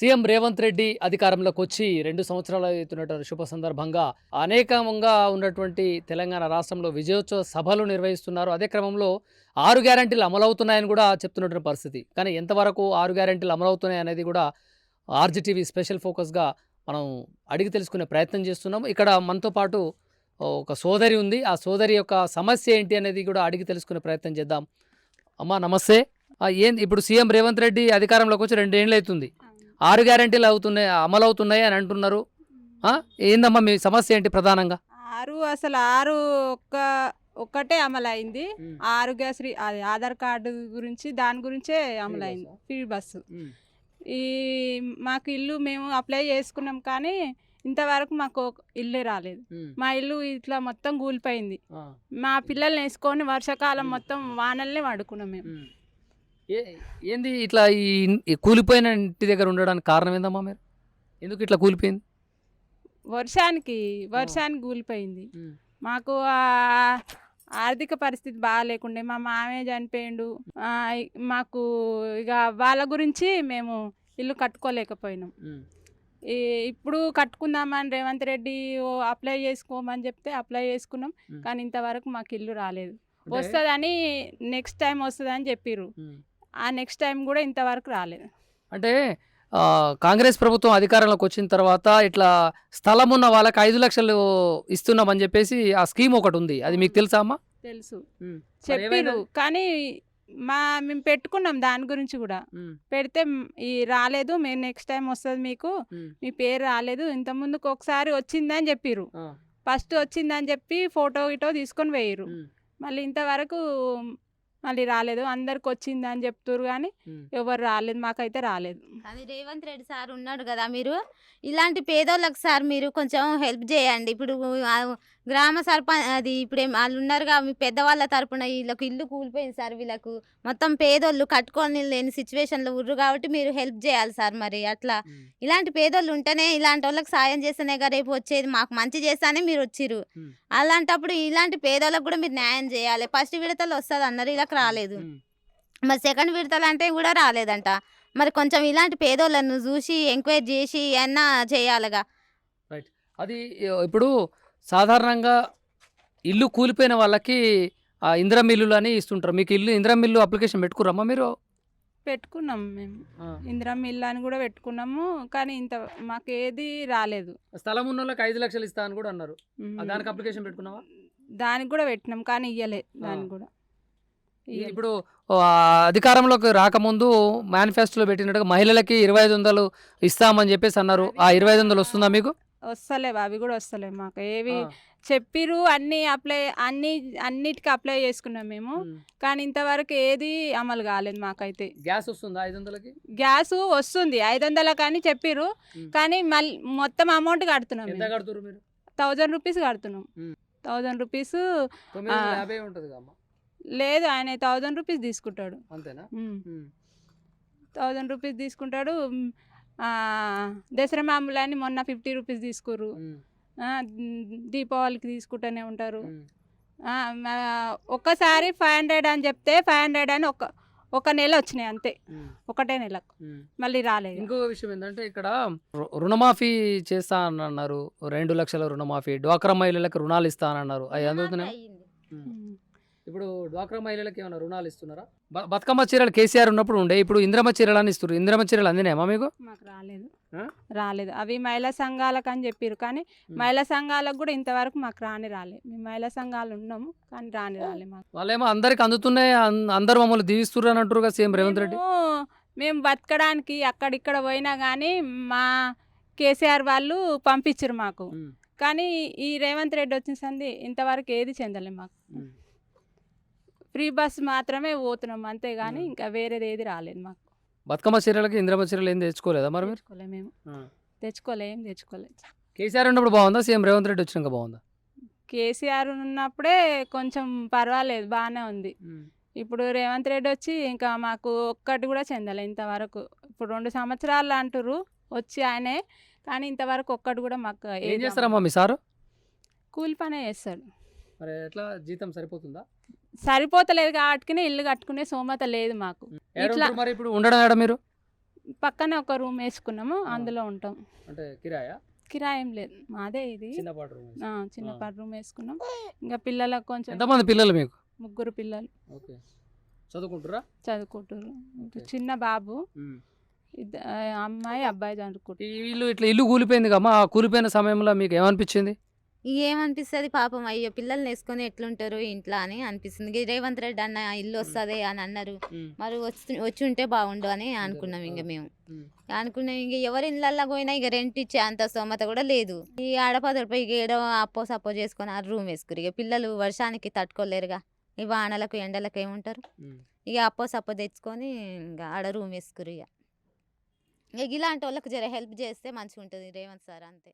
CM Revanth Reddy అధికారంలోకి వచ్చి 2 సంవత్సరాలు అవుతున్నటువంటి శుభ సందర్భంగా అనేకంగా ఉన్నటువంటి తెలంగాణ రాష్ట్రంలో విజయోత్సవ సభలు నిర్వహిస్తున్నారు. అదే క్రమంలో 6 గ్యారంటీలు అమలవుతున్నాయని కూడా చెప్తున్నటువంటి పరిస్థితి. కానీ ఎంతవరకు 6 గ్యారంటీలు అమలవుతున్నాయి అనేది కూడా ఆర్జీటీవీ స్పెషల్ ఫోకస్గా మనం అడిగి తెలుసుకునే ప్రయత్నం చేస్తున్నాము. ఇక్కడ మనతో పాటు ఒక సోదరి ఉంది. ఆ సోదరి యొక్క సమస్య ఏంటి అనేది కూడా అడిగి తెలుసుకునే ప్రయత్నం చేద్దాం. అమ్మా నమస్తే. ఏంది ఇప్పుడు సీఎం రేవంత్ రెడ్డి అధికారంలోకి వచ్చి 2 ఏళ్ళు అవుతుంది. 6 గ్యారంటీలు అమలవుతున్నాయి అని అంటున్నారు. ఏందమ్మా మీ సమస్య ఏంటి ప్రధానంగా? ఆరు ఒక్కటే అమలైంది. 6 అది ఆధార్ కార్డు గురించి దాని గురించే అమలైంది. Free bus. ఈ మాకు ఇల్లు మేము అప్లై చేసుకున్నాం కానీ ఇంతవరకు మాకు ఇల్లే రాలేదు. మా ఇల్లు ఇట్లా మొత్తం కూలిపోయింది. మా పిల్లల్ని వేసుకొని వర్షాకాలం మొత్తం వానల్నే వాడుకున్నాం మేము. ఏంది ఇట్లా ఈ కూలిపోయిన ఇంటి దగ్గర ఉండడానికి కారణం ఏందమ్మా? మీరు ఎందుకు ఇట్లా కూలిపోయింది? వర్షానికి కూలిపోయింది. మాకు ఆర్థిక పరిస్థితి బాగాలేకుండే, మా మామయ్య చనిపోయిండు. మాకు ఇక వాళ్ళ గురించి మేము ఇల్లు కట్టుకోలేకపోయినాం. ఇప్పుడు కట్టుకుందామని రేవంత్ రెడ్డి అప్లై చేసుకోమని చెప్తే అప్లై చేసుకున్నాం. కానీ ఇంతవరకు మాకు ఇల్లు రాలేదు. వస్తుందని నెక్స్ట్ టైం వస్తుందని చెప్పిర్రు. ఆ నెక్స్ట్ టైం కూడా ఇంతవరకు రాలేదు. అంటే కాంగ్రెస్ ప్రభుత్వం అధికారంలోకి వచ్చిన తర్వాత ఇట్లా స్థలం ఉన్న వాళ్ళకి 5 లక్షలు ఇస్తున్నామని చెప్పేసి ఆ స్కీమ్ ఒకటి ఉంది. అది మీకు తెలుసా అమ్మా? తెలుసు, చెప్పిర్రు. కానీ మేము పెట్టుకున్నాం దాని గురించి కూడా. పెడితే రాలేదు, మేము నెక్స్ట్ టైం వస్తుంది మీకు, మీ పేరు రాలేదు. ఇంత ముందుకు ఒకసారి వచ్చిందని చెప్పిర్రు. ఫస్ట్ వచ్చిందని చెప్పి ఫోటో గిటో తీసుకొని పోయిర్రు. మళ్ళీ ఇంతవరకు మళ్ళీ రాలేదు. అందరికి వచ్చిందని చెప్తున్నారు కానీ ఎవరు రాలేదు, మాకైతే రాలేదు. అది రేవంత్ రెడ్డి సార్ ఉన్నాడు కదా, మీరు ఇలాంటి పేదోళ్ళకి సార్ మీరు కొంచెం హెల్ప్ చేయండి. ఇప్పుడు గ్రామ సర్పంచ్ అది ఇప్పుడు వాళ్ళు ఉన్నారుగా, మీ పెద్దవాళ్ళ తరపున వీళ్ళకి ఇల్లు కూలిపోయింది సార్. వీళ్ళకు మొత్తం పేదోళ్ళు కట్టుకొని లేని సిచ్యువేషన్లో ఉర్రు కాబట్టి మీరు హెల్ప్ చేయాలి సార్. మరి అట్లా ఇలాంటి పేదోళ్ళు ఉంటేనే, ఇలాంటి వాళ్ళకి సాయం చేస్తేనేగా రేపు వచ్చేది. మాకు మంచి చేస్తానే మీరు వచ్చిర్రు. అలాంటప్పుడు ఇలాంటి పేదోళ్ళకి కూడా మీరు న్యాయం చేయాలి. ఫస్ట్ విడతలు వస్తుంది అన్నారు, ఇలా రాలేదు. మరి సెకండ్ విడతలు అంటే కూడా రాలేదంట. మరి కొంచెం ఇలాంటి పేదోళ్ళను చూసి ఎంక్వైరీ చేసి అన్నా చేయాలిగా. రైట్. అది ఇప్పుడు సాధారణంగా ఇల్లు కూలిపోయిన వాళ్ళకి ఇందిరమ్మ ఇల్లులు అని ఇస్తుంటారు. మీకు ఇందిరమ్మ ఇల్లు అప్లికేషన్ పెట్టుకురమ్మా మీరు? పెట్టుకున్నాం మేము. ఇందిరమ్మ ఇల్లు అని కూడా పెట్టుకున్నాము. కానీ మాకు ఏది రాలేదు. స్థలం ఉన్న వాళ్ళకి 5 లక్షలు ఇస్తా అని కూడా అన్నారు. దానికి అప్లికేషన్ పెట్టుకున్నావా? దానికి కూడా పెట్టినాం కానీ ఇయ్యలే. దానికి కూడా ఇప్పుడు అధికారంలోకి రాకముందు మేనిఫెస్టోలో పెట్టినట్టుగా మహిళలకి 2500 ఇస్తామని చెప్పేసి అన్నారు. ఆ 2500 వస్తుందా మీకు? వస్తలేవు, అవి కూడా వస్తలేవు మాకు. ఏవి చెప్పిరు అన్నిటికీ అప్లై చేసుకున్నాం మేము. కానీ ఇంతవరకు ఏది అమలు కాలేదు మాకైతే. గ్యాస్ వస్తుందా 500కి? గ్యాస్ వస్తుంది 500 కానీ చెప్పిరు. కానీ మళ్ళీ మొత్తం అమౌంట్ కడుతున్నాం. ఎంత కడుతున్నారు మీరు? 1000 రూపీస్ కడుతున్నాం. 1000 రూపీస్ లేదు, ఆయన 1000 రూపీస్ తీసుకుంటాడు. అంతేనా? 1000 రూపీస్ తీసుకుంటాడు. దసరా మామూలని మొన్న 50 రూపీస్ తీసుకుర్రు. దీపావళికి తీసుకుంటూనే ఉంటారు. ఒక్కసారి 500 అని చెప్తే 500 అని ఒక నెల వచ్చినాయి అంతే, ఒకటే నెలకు. మళ్ళీ రాలేదు. ఇంకో విషయం ఏంటంటే ఇక్కడ రుణమాఫీ చేస్తా అని అన్నారు. 2 లక్షల రుణమాఫీ, డ్వాక్రా మహిళలకు రుణాలు ఇస్తా అని అన్నారు. అవి అందుతున్నాయి. ఇప్పుడు డ్వాక్రా మహిళలకు ఏమైనా రుణాలు ఇస్తున్నారా? బతుకమ్మ చీరలు కేసీఆర్ ఉన్నప్పుడు ఉండే, ఇప్పుడు ఇందిరమ్మ చీరలు అని ఇస్తున్నారు. ఇందిరమ్మ చీరలు అందినాయమ్మా మీకు? మాకు రాలేదు. అవి మహిళా సంఘాలకు అని చెప్పారు. కానీ మహిళా సంఘాలకు కూడా ఇంతవరకు మాకు రాలేదు. మేము మహిళా సంఘాలు ఉన్నాము కానీ రాలేదు మాకు. వాళ్ళేమో అందరికి అందుతున్నాయి, అందరు మమ్మల్ని దీవిస్తున్నారు అని అంటారు కదా సీఎం రేవంత్ రెడ్డి. మేము బతకడానికి అక్కడిక్కడ పోయినా కానీ మా కేసీఆర్ వాళ్ళు పంపించారు మాకు. కానీ ఈ రేవంత్ రెడ్డి వచ్చిన సంది ఇంతవరకు ఏది చెందలేదు మాకు. ఫ్రీ బస్ మాత్రమే పోతున్నాం అంతేగాని ఇంకా వేరేది ఏది రాలేదు మాకు. బతుకమ్మ చీరలకి ఇందిరమ్మ చీరలు ఏం తెచ్చుకోలేదా మరి మీరు? మేము తెచ్చుకోలేదు. కేసీఆర్ ఉన్నప్పుడు బాగుందా, సీఎం రేవంత్ రెడ్డి వచ్చినాక బాగుందా? కేసీఆర్ ఉన్నప్పుడే కొంచెం పర్వాలేదు, బాగానే ఉంది. ఇప్పుడు రేవంత్ రెడ్డి వచ్చి ఇంకా మాకు ఒక్కటి కూడా చెందలే ఇంతవరకు. ఇప్పుడు 2 సంవత్సరాలు అంటారు వచ్చి ఆయనే, కానీ ఇంతవరకు ఒక్కటి కూడా మాకు. ఏం చేస్తారమ్మా మీ సారు? కూలి పనే చేస్తాడు. మరి ఎట్లా జీతం సరిపోతుందా? సరిపోతలేదు కాబట్టి ఇల్లు కట్టుకునే సోమత లేదు మాకు. మరి ఇప్పుడు ఉండడం ఏడ మీరు? పక్కనే ఒక రూమ్ వేసుకున్నాము, అందులో ఉంటాం. అంటే కిరాయా? కిరాయం లేదు, మాదే ఇది. చిన్నపాటి రూమ్. చిన్నపాటి రూమ్ వేసుకున్నాం. ఇంకా పిల్లలకు కొంచెం ఎంతమంది పిల్లలు మీకు? 3 పిల్లలు ఓకే. చదువుకుంటారా? చదువుకుంటారు. ఓకే. చిన్న బాబు, అమ్మాయి అబ్బాయి చదువుకుంటారు. వీళ్ళు ఇట్లా ఇల్లు కూలిపోయింది కమ్మా, ఆ కూలిపోయిన సమయంలో మీకు ఏమనిపించింది? ఏమనిపిస్తుంది పాపం, అయ్యో పిల్లల్ని వేసుకొని ఎట్లుంటారు ఇంట్లో అని అనిపిస్తుంది. రేవంత్ రెడ్డి అన్న ఇల్లు వస్తుంది అని అన్నారు, మరి వచ్చి ఉంటే బాగుండు అని అనుకున్నాం. ఇంక మేము అనుకున్నాం, ఇంక ఎవరి ఇళ్ళల్లో పోయినా ఇక రెంట్ ఇచ్చే అంత స్తోమత కూడా లేదు. ఈ ఆడపదలపై ఏడో అప్పో సప్పో చేసుకొని ఆ రూమ్ వేసుకురు. ఇక పిల్లలు వర్షానికి తట్టుకోలేరుగా, ఈ వానలకు ఎండలకు ఏముంటారు. ఇక అప్పో సప్పో తెచ్చుకొని ఇంకా ఆడ రూమ్ వేసుకురు. ఇక ఇలాంటి వాళ్ళకి జర హెల్ప్ చేస్తే మంచిగా ఉంటుంది రేవంత్ సార్, అంతే.